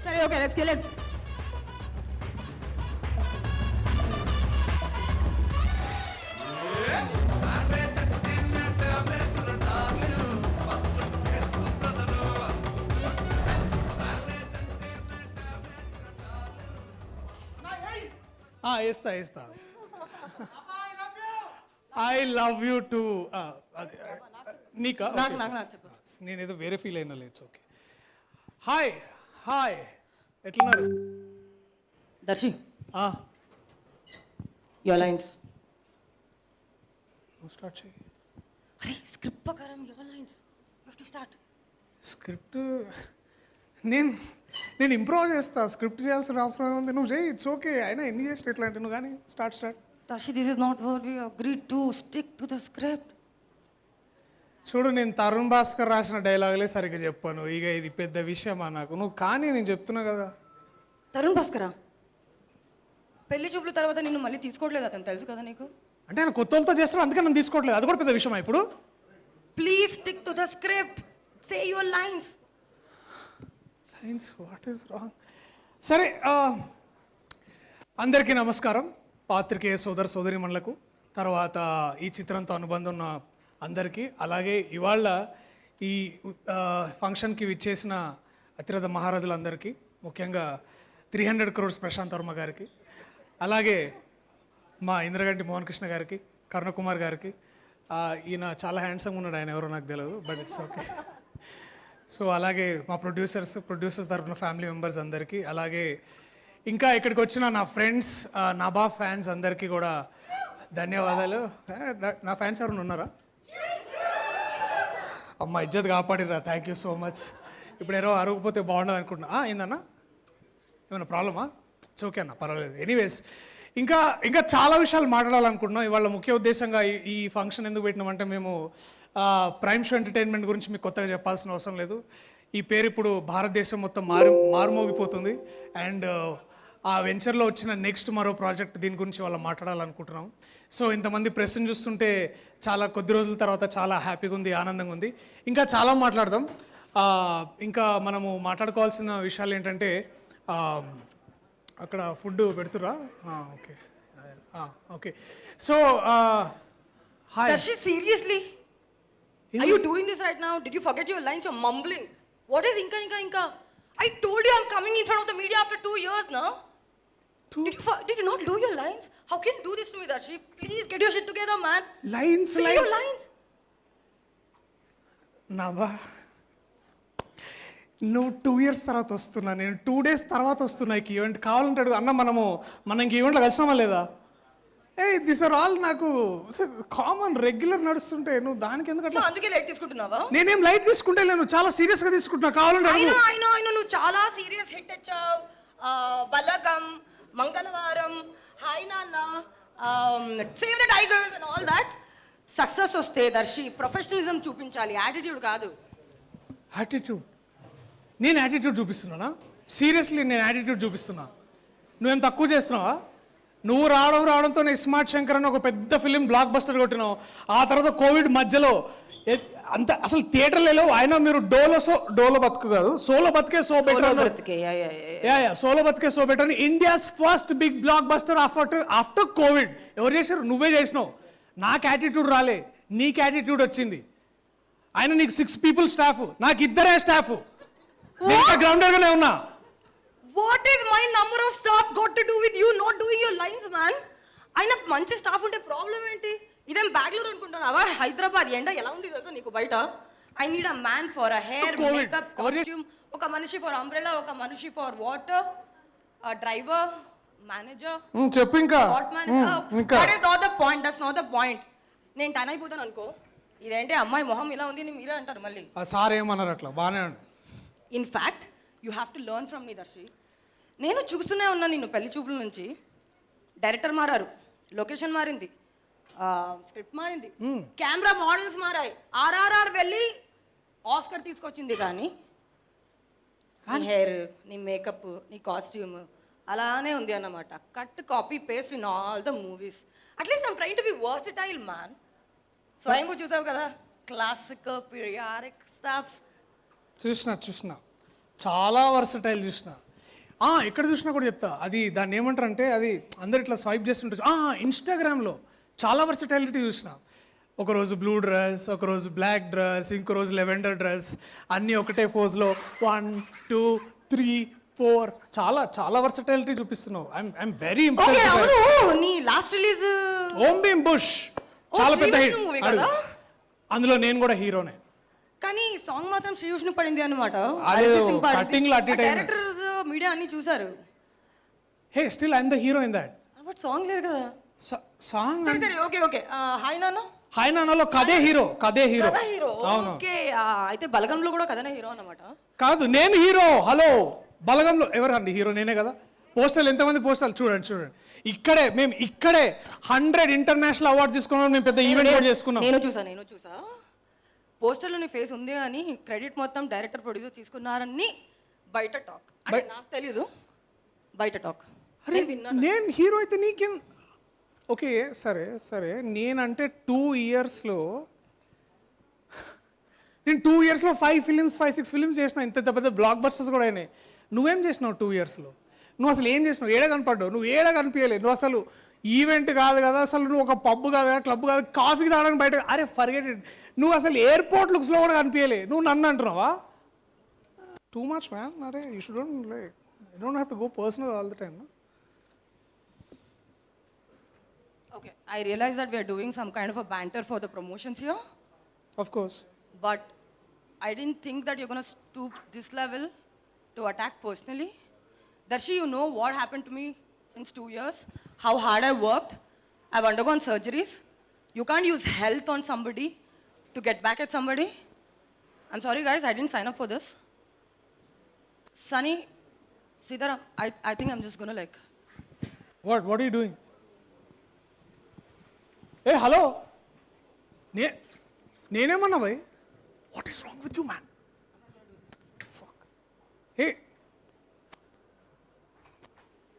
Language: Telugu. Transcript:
సరే ఓకే లెట్స్ కిల్ ఇట్. వేస్తా ఐ లవ్ యూ టు నీకా నాకు నాకు నాకు చెప్పు. నేనేదో వేరే ఫీల్ అయినా లేదు. ఓకే హాయ్ హాయ్ ఎట్లున్నారు? Darshi your lines. నువ్వు స్టార్ట్ చేయి. అరే స్క్రిప్ట్ ప్రకారం your lines you have to start. Script నేను ఇంప్రూవ్ చేస్తా. స్క్రిప్ట్ చేయాల్సిన అవసరం ఏముంది? నువ్వు చేయి, ఇట్స్ ఓకే. అయినా ఎన్ని చేస్తే ఎట్లా అంటే నువ్వు కానీ start. Darshi this is not what we agreed to. Stick to the script. చూడు, నేను తరుణ్ భాస్కర్ రాసిన డైలాగులే సరిగ్గా చెప్పాను. ఇక ఇది పెద్ద విషయమా నాకు? నువ్వు కానీ నేను చెప్తున్నా కదా. తరుణ్ భాస్కరా పెళ్లి చూపుల తర్వాత నిన్ను మళ్ళీ తీసుకోవట్లేదు అతను, తెలుసు కదా నీకు? అంటే ఆయన కొత్త వాళ్ళతో చేస్తాడు, అందుకే నన్ను తీసుకోవట్లేదు. అది కూడా పెద్ద విషయమా ఇప్పుడు? Please stick to the script. Say your lines. Lines what is wrong? సరే, అందరికీ నమస్కారం. పాత్రికేయ సోదర సోదరిమణులకు, తర్వాత ఈ చిత్రంతో అనుబంధం ఉన్న అందరికీ, అలాగే ఇవాళ ఈ ఫంక్షన్కి విచ్చేసిన అతిరథ మహారథులందరికీ, ముఖ్యంగా 300 crores ప్రశాంత్ వర్మ గారికి, అలాగే మా ఇంద్రగంటి మోహన్ కృష్ణ గారికి, కరుణకుమార్ గారికి. ఈయన చాలా హ్యాండ్సమ్గా ఉన్నాడు, ఆయన ఎవరో నాకు తెలియదు, బట్ ఇట్స్ ఓకే. సో అలాగే మా ప్రొడ్యూసర్స్ తరఫున ఫ్యామిలీ మెంబర్స్ అందరికీ, అలాగే ఇంకా ఇక్కడికి వచ్చిన నా ఫ్రెండ్స్, నాబా ఫ్యాన్స్ అందరికీ కూడా ధన్యవాదాలు. నా ఫ్యాన్స్ ఎవరైనా ఉన్నారా? అమ్మ ఇజ్జత్ కాపాడిరా, థ్యాంక్ యూ సో మచ్. ఇప్పుడు ఎవరో అరగకపోతే బాగుండదు అనుకుంటున్నా. ఏందన్నా, ఏమైనా ప్రాబ్లమా? ఇట్స్ ఓకే అన్న, పర్వాలేదు. ఎనీవేస్, ఇంకా చాలా విషయాలు మాట్లాడాలనుకుంటున్నాం. ఇవాళ ముఖ్య ఉద్దేశంగా ఈ ఫంక్షన్ ఎందుకు పెట్టినామంటే, మేము ప్రైమ్ షో ఎంటర్టైన్మెంట్ గురించి మీకు కొత్తగా చెప్పాల్సిన అవసరం లేదు. ఈ పేరు ఇప్పుడు భారతదేశం మొత్తం మారుమోగిపోతుంది. అండ్ ఆ వెంచర్లో వచ్చిన నెక్స్ట్ మరో ప్రాజెక్ట్, దీని గురించి వాళ్ళ మాట్లాడాలనుకుంటున్నాం. సో ఇంతమంది ప్రెస్ని చూస్తుంటే చాలా కొద్ది రోజుల తర్వాత చాలా హ్యాపీగా ఉంది, ఆనందంగా ఉంది. ఇంకా చాలా మాట్లాడదాం. ఇంకా మనము మాట్లాడుకోవాల్సిన విషయాలు ఏంటంటే, అక్కడ ఫుడ్ పెడుతురా? Okay okay. So hi Darshi, seriously? Are you doing this right now? Did you forget your lines? You're mumbling. What is inka? I told you I'm coming in front of the media after 2 years now. Did you not do your lines? How can you do this to me, Darshi? Please get your shit together, man. Say your lines. నాబా, నువ్వు 2 years తర్వాత వస్తున్నా, నేను 2 days తర్వాత వస్తున్నా ఈ ఈవెంట్. కావాలంటాడు అన్న, మనం ఇంక ఈవెంట్లో కలిసినామా లేదా? దిస్ ఆర్ ఆల్ నాకు కామన్ రెగ్యులర్ నడుస్తుంటే నువ్వు దానికి ఎందుకంటే అందుకే లైట్ తీసుకుంటున్నావా? నేనేం లైట్ తీసుకుంటే నేను చాలా సీరియస్గా తీసుకుంటున్నా. కావాలంటే అయినా నువ్వు చాలా సీరియస్ హిట్ ఇచ్చావు. బలగం, మంగళవారం, హాయ్ నాన్న, save the tigers and all that. Success వస్తే దర్శి ప్రొఫెషనలిజం చూపించాలి, యాటిట్యూడ్ కాదు. యాటిట్యూడ్? నేను యాటిట్యూడ్ చూపిస్తున్నానా? సీరియస్లీ నేను యాటిట్యూడ్ చూపిస్తున్నా? నువ్వేం తక్కువ చేస్తున్నావా? నువ్వు రావడంతో నేను స్మార్ట్ శంకర్ అని ఒక పెద్ద ఫిలిం బ్లాక్ బస్టర్ కొట్టినావు. ఆ తర్వాత కోవిడ్ మధ్యలో అంత అసలు థియేటర్లు లేవు. అయినా మీరు డోలో బతుకు కాదు, సోలో బతికే సో బెటర్. సోలో బతికే సో బెటర్ అని India's first big blockbuster after COVID. ఎవరు చేశారు? నువ్వే చేసినావు. నాకు యాటిట్యూడ్ రాలే, నీకు యాటిట్యూడ్ వచ్చింది. ఆయన నీకు 6 people స్టాఫ్, నాకు 2 స్టాఫ్. గ్రౌండర్గానే ఉన్నా. What is my number of staff got to do with you not doing your lines, man? అయినా మంచి స్టాఫ్ ఉంటే ప్రాబ్లం ఏంటి? ఇదేం బెంగళూరు అనుకుంటున్నావా? హైదరాబాద్ ఎండ ఎలా ఉంది తెలుసా నీకు బయట? I need a man for a hair, makeup, costume, ఒక మనిషి ఫర్ అంబ్రెలా, ఒక మనిషి ఫర్ వాటర్, డ్రైవర్, మేనేజర్. చెప్పు ఇంకా. That is not the point. That's not the point. నేను టన్ అయిపోతాను అనుకో, ఇదేంటి అమ్మాయి మొహం ఇలా ఉంది అని మీరే అంటారు మళ్ళీ. సార్ ఏమన్నారు? అట్లా బాగానే. In fact you have to learn from me Darshi. నేను చూస్తూనే ఉన్నా నిన్ను పెళ్లి చూపుల నుంచి. డైరెక్టర్ మారారు, లొకేషన్ మారింది, స్క్రిప్ట్ మారింది, కెమెరా మోడల్స్ మారాయి, RRR వెళ్ళి ఆస్కర్ తీసుకొచ్చింది. కానీ నీ హెయిర్, నీ మేకప్, నీ కాస్ట్యూమ్ అలానే ఉంది అన్నమాట. Cut copy paste in all the movies. At least I'm trying to be versatile man. స్వయంగా చూసావు కదా, క్లాసిక్, పీరియాడిక్ స్టఫ్. చూసిన చాలా వర్సటైల్ చూసిన. ఎక్కడ చూసినా కూడా చెప్తా. అది దాన్ని ఏమంటారు అంటే, అది అందరు ఇట్లా స్వైప్ చేస్తుంటారు. ఇన్స్టాగ్రామ్లో చాలా వర్సటాలిటీ చూసిన. ఒకరోజు బ్లూ డ్రెస్, ఒకరోజు బ్లాక్ డ్రెస్, ఇంకో రోజు లెవెండర్ డ్రెస్, అన్నీ ఒకటే పోజ్లో 1 2 3 4 చాలా చాలా వర్సటాలిటీ చూపిస్తున్నావు. I'm very okay impressed. అవును నీ లాస్ట్ రిలీజ్ ఓం భీమ్ బుష్ చాలా పెద్ద హిట్. మూవీ కదా, అందులో నేను కూడా హీరోనే. కానీ సాంగ్ మాత్రం శ్రీ విష్ణు పడింది అనమాట. అది cutting లో అటు ఇటు అయింది. డైరెక్టర్స్ మీడియా అన్ని చూసారు. Hey still I'm the hero in that but song లేదు కదా. సాంగ్. సరే సరే okay okay hi Nanna hi నాన్నలో కదే హీరో. కథ హీరో. ఓకే అయితే బలగంలో కూడా కథనే హీరో అన్నమాట. కాదు నేను హీరో. హలో బలగంలో ఎవరండి హీరో? నేనే కదా. పోస్టర్లు ఎంతమంది పోస్టర్లు చూడండి. మేము ఇక్కడే 100 ఇంటర్నేషనల్ అవార్డ్స్ తీసుకున్నాం. మేము పెద్ద ఈవెంట్ కూడా చేసుకున్నాం. నేను చూసా పోస్టర్లో నీ ఫేస్ ఉంది అని క్రెడిట్ మొత్తం డైరెక్టర్ ప్రొడ్యూసర్ తీసుకున్నారని బయట టాక్. అంటే నాకు తెలీదు, బయట టాక్. అరే నేను హీరో అయితే నీకేం? ఓకే సరే నేనంటే 2 ఇయర్స్లో నేను 2 ఇయర్స్లో 5 ఫిలిమ్స్ 5-6 ఫిలిమ్స్ చేసిన. ఇంత పెద్ద బ్లాక్ బస్టర్స్ కూడా అయినాయి. నువ్వేం చేసినావు 2 ఇయర్స్లో? నువ్వు అసలు ఏం చేసినావు? ఏడ కనపడ్డావు? నువ్వు ఏడ కనిపించలేదు. నువ్వు అసలు ఈవెంట్ కాదు కదా, అసలు నువ్వు ఒక పబ్ కాదు కదా, క్లబ్ కాదు, కాఫీకి తాగడానికి బయట. అరే ఫర్గెట్ ఇట్. నువ్వు అసలు ఎయిర్పోర్ట్ లుక్స్లో కూడా కనిపించలే. నువ్వు నన్ను అంటున్నావా? Too much man. అరే you shouldn't like you don't have to go personal all the time. Okay, I realize that we are doing some kind of a banter for the promotions here, Of course. but I didn't think that you're gonna stoop this level to attack personally. Darshi, you know what happened to me since 2 years, how hard I worked. I've undergone surgeries. You can't use health on somebody to get back at somebody. I'm sorry guys, I didn't sign up for this. Sunny, Sidara, I think I'm just gonna like. What are you doing? A hello నేనేమన్నా భయ్? What is wrong with you man? A